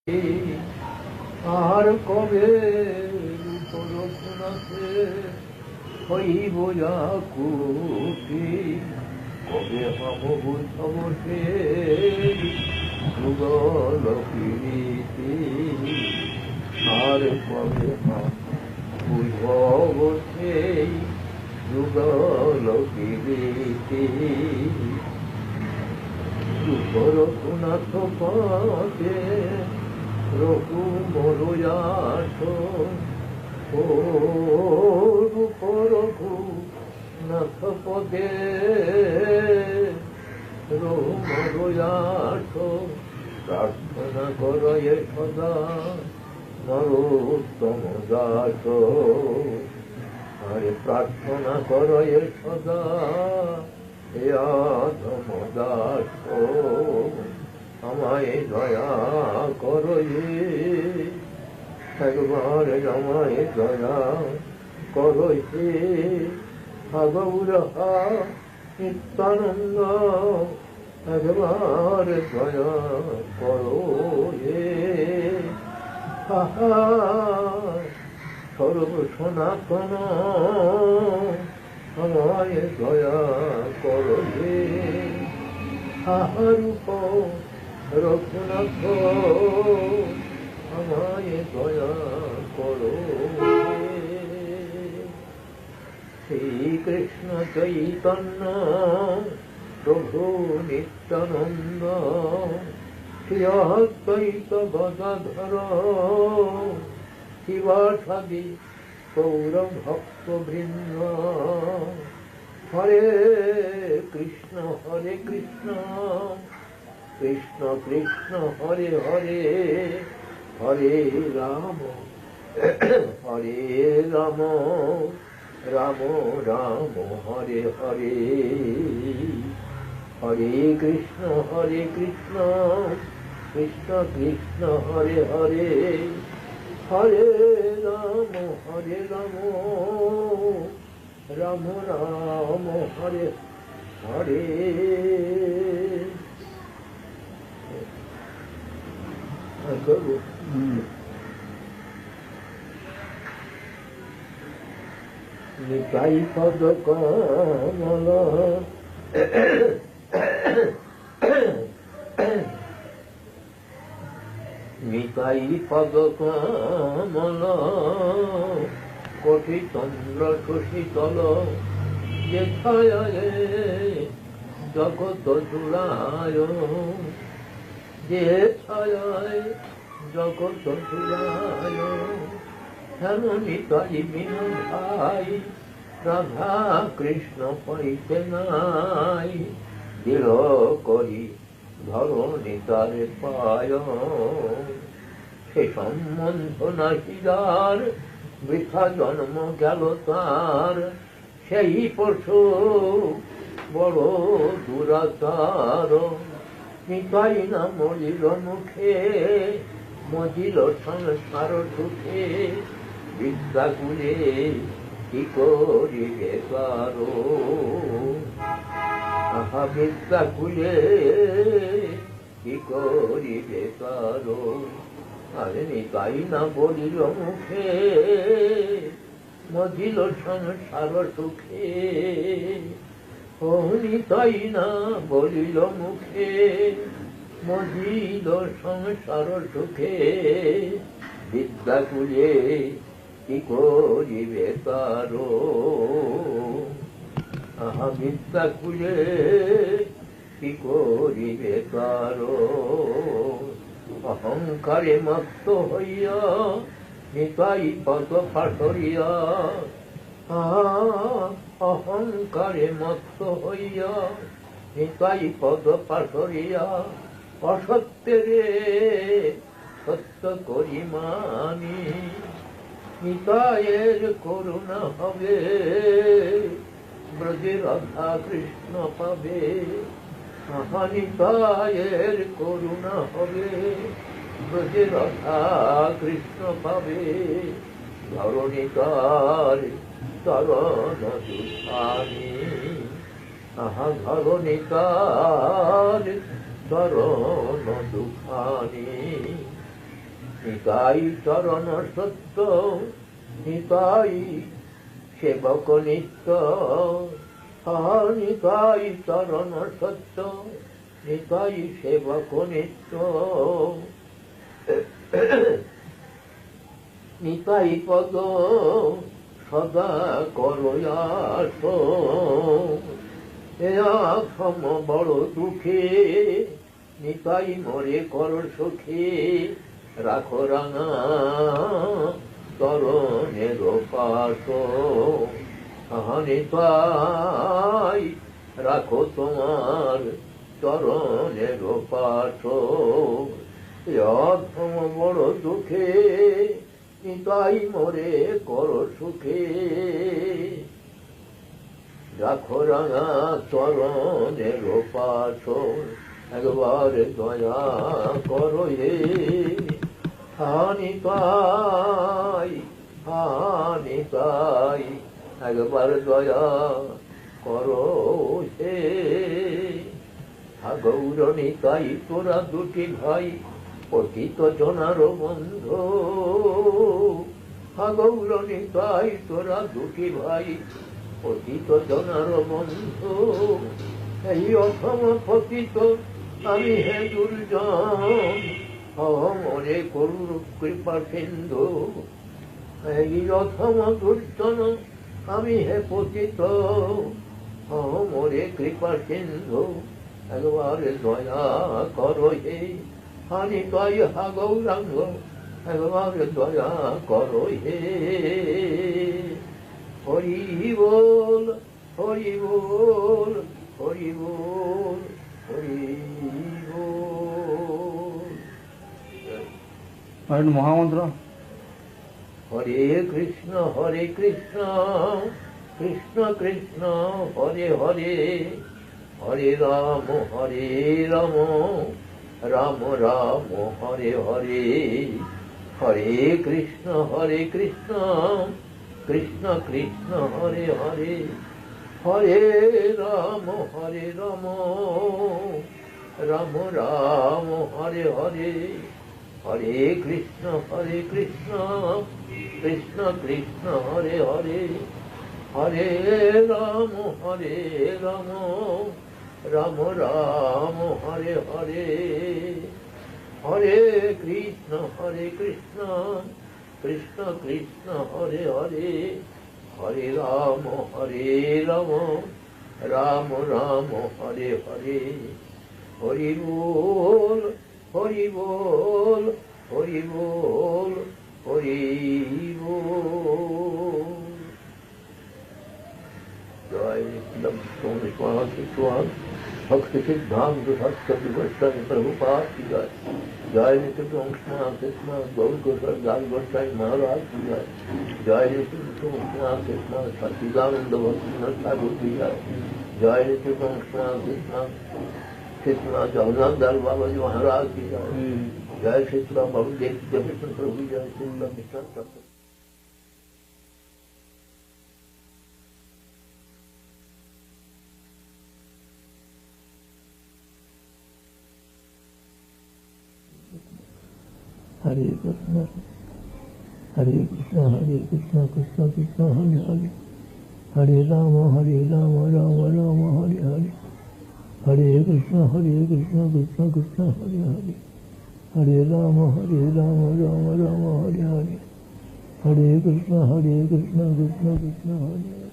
আর কবে রঘুনাথে হইব যাকুতি, কবে হব বুঝব সে যুগল প্রীতি, আর কবে বুঝব সেই যুগল প্রীতি। রঘুনাথ পদে রঘু মরুয়াঠ, ও রূপ রঘুনাথ পদে রঘু মরুয়াঠ, প্রার্থনা কর সদা নরোত্তম দাস। আরে প্রার্থনা কর সদা আধম দাস, আমায় দয়া করো একবার, আমায় দয়া করো হে ভগবুরহা নিত্যানন্দ, একবার দয়া করো হে। সর্ব সনাতন আমায় দয়া করো হে, রূপ রঘুনাথ আমায় দয়া করো হে। শ্রীকৃষ্ণ চৈতন্য প্রভু নিত্যানন্দ, শ্রী অদ্বৈত গদাধর শিবাসাদি গৌর ভক্ত বৃন্দ, হরে কৃষ্ণ কৃষ্ণ কৃষ্ণ হরে হরে, হরে রাম রাম রাম হরে হরে, হরে কৃষ্ণ কৃষ্ণ কৃষ্ণ হরে হরে, হরে রাম রাম রাম হরে হরে। নিতাই পদ কমল নিতাই পদ কমল, কোটি চন্দ্র সুশীতল, যে ছায়ায় জগৎ জুড়ায়, যে ছায়ায় জগৎ জুড়ায়, হেন নিতাই বিনু ভাই রাধা কৃষ্ণ পাইতে নাই, দৃঢ় করি ধরো নিতার পায়, সে সম্বন্ধ নাহি যার, বৃথা জন্ম গেল তার, সেই পশু বড় দুরাচার। নিতাই না মলিল মুখে, মজিল সংসার সুখে, বিদ্যাকুলে কি করিবে কারো, আহা বিদ্যাকুলে কি করিবে কারো। আরে নিতাই না বলিল মুখে, মজিল সংসার সুখে, ও নিতাই না বলিল মুখে, মজিল সংসার সুখে, বিদ্যাকুলে কি করিবে কারো, আহা বিদ্যাকুলে কি করিবে কারো। অহংকারে মত্ত হইয়া নিতাই পদ ফাটরিয়া, অহংকারে মত্ত হইয়া নিতাই পদ ফাটরিয়া, অসত্যেরে সত্য করি মানি, নিতায়ের করুণা হবে, ব্রজে রাধা কৃষ্ণ পাবে, নিতায়ের করুণা হবে, ব্রজে রাধা কৃষ্ণ পাবে, ধরণিকার চরণ দুখানি, আহা ধরণিকার চরণ দুখানি, নিতাই চরণ সত্য, নিতাই সেবক নিত্য, নিতাই চরণ সত্য, নিতাই সেবক নিত্য, নিতাই পদ সদা করয়াস, সম বড় দুঃখে নিতাই মরে কর সুখে, রাখো রাঙা চরণের পাশ, নিতাই রাখো তোমার চরণের পাশ, অধম বড় দুঃখে নিতাই মরে কর সুখে, রাখো রাঙা চরণের পাশ, একবার দয়া করো হে নিতাই, নিতাই একবার দয়া করো হে। গৌর নিতাই তোরা দুটি ভাই পতিত জনার বন্ধু, গৌর নিতাই তোরা দুটি ভাই পতিত জনার বন্ধু, এই অথম পতিত আমি হে দুর্জন, মরে করুর কৃপা সিন্ধু, এই অথম দুর্জন আমি হে পতিত, মরে কৃপা সিন্ধু, একবার দয়া করো হে নিতাই, গৌরাঙ্গ একবার দয়া করো হে। হরি বল, হরি বল, হরি বল, হরি বল। মহামন্ত্র হরে কৃষ্ণ, কৃষ্ণ কৃষ্ণ হরে হরে, হরে রাম, রাম রাম হরে হরে, হরে কৃষ্ণ, কৃষ্ণ কৃষ্ণ হরে হরে, হরে রাম, রাম রাম হরে হরে, হরে কৃষ্ণ, কৃষ্ণ কৃষ্ণ হরে হরে, হরে রাম, রাম রাম হরে হরে, হরে কৃষ্ণ, কৃষ্ণ কৃষ্ণ হরে হরে, হরে রাম, রাম রাম হরে হরে। হরি বল, হরি বল, হরি বল, হরি বল। জয় ভক্তি সিদ্ধান্ত সরস্বতী গোস্বামী প্রভুপাদ কি জয়। জয় নিত্য কৃষ্ণ গৌর গোস্বাই দাস গোস্বাই মহারাজ কি জয়। জয় নিত্য কৃষ্ণ সচিদানন্দ ভক্তিনাথ ঠাকুর কি জয়। জয় নিত্য কৃষ্ণ জগন্নাথ দাস বাবাজি মহারাজ की जय। जय श्री राम बाबू देव कृष्ण प्रभु जय श्री राम कृष्ण। हरे कृष्ण कृष्ण कृष्ण कृष्ण हरे हरे, हरे राम राम राम हरे हरे, हरे कृष्ण कृष्ण कृष्ण हरे हरे, हरे राम राम राम हरे हरे, हरे कृष्ण कृष्ण कृष्ण हरे हरे,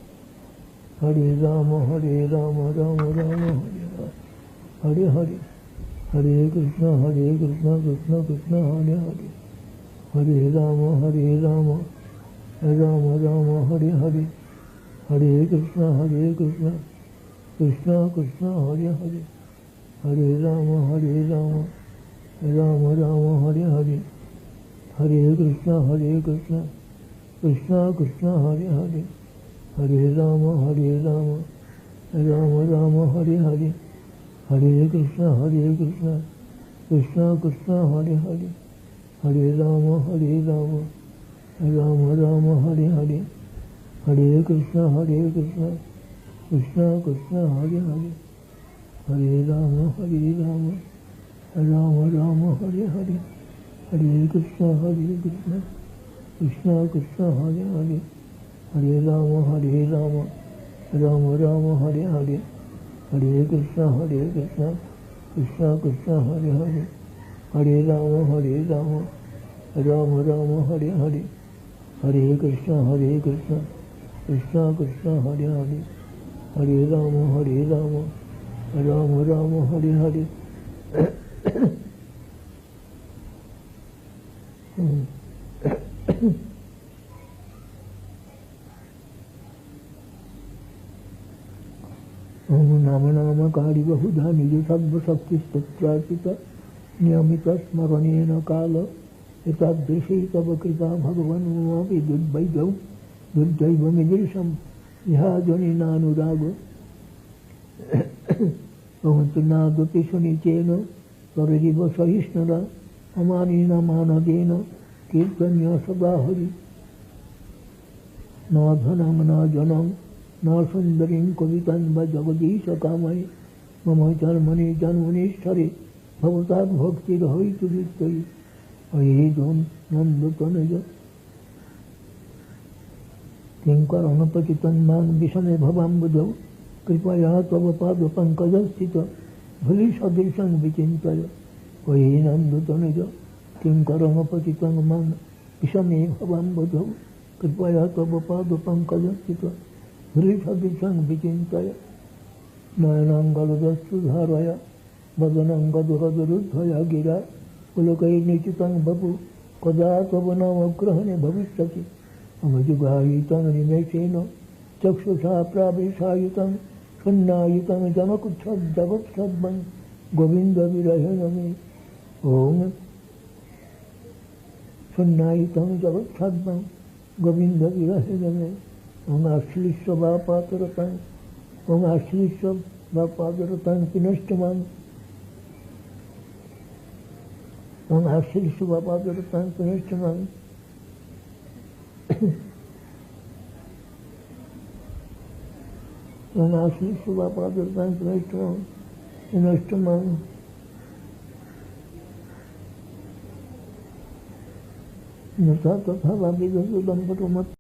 हरे राम राम राम हरे हरे, हरे कृष्ण कृष्ण कृष्ण हरे हरे, हरे राम राम राम हरे हरे, हरे कृष्ण कृष्ण कृष्ण हरे हरे, हरे राम राम राम हरे हरे, हरे कृष्ण कृष्ण कृष्ण हरे हरे, हरे राम राम राम हरे हरे, हरे कृष्ण कृष्ण कृष्ण हरे हरे, हरे राम राम राम हरे हरे, हरे कृष्ण कृष्ण कृष्ण हरे हरे, हरे Ram Ram Ram Hare Hare, Hare Krishna, Krishna Krishna, Hare Hare, Hare Rama, Rama Rama, Hare Hare, Hare Krishna, Krishna Krishna, Hare Hare, Hare Rama, Rama Rama, Hare Hare, Hare Krishna, Krishna Krishna, Hare Hare, Hare Rama, Rama Rama, Hare Hare. नाम नामकारी बहुधा निज सर्वशक्तिस्तत्रार्पित नियमित स्मरणेन काल एतादृशी तव कृपा भगवन् ममापि दुर्दैवमीदृशं ह्याजनिनानुराग भवन्तु नादपि सुनिचेन परजीव सहिष्णुरा अमानेन मानदेन कीर्तन्य सदा हरि न धनं न जनं न सुन्दरीं कवितां वा जगदीशकामये मम जन्मनि जन्मनीश्वरे भवताद्भक्तिर्हैतु वित्तये अहेदं नन्दतनय किङ्करमपचितं मां विषमे भवाम्बुधौ कृपया तव पादपङ्कजस्थित भूलिसदृशं विचिन्तय अहे नन्दतनय किङ्करमपचितं मां विषमे भवाम्बुधौ कृपया तव पादपङ्कजस्थित भूलिसदृशं विचिन्तय नयनाङ्गलदस्सुधारय वदनङ्गदुरदुरुद्धया गिरा पुलकैर्निचितं बपु कदा तव नामग्रहणे भविष्यति अमजुगायितं निमेषेन चक्षुषा प्रावेशायुतं शून्यायुतं जगत्सर्वं गोविन्दविरहेण मे ॐ शून्यायुतं जगत्सर्वं गोविन्दविरहेण मे ॐ आश्लिष्यवापातरतं पुनष्टमान् ॐ आश्लिष्यवापातरतं पुनष्टमान् ॐ आश्लिष्यवापातरतं पुनष्टमान् यथा तथा वापिदं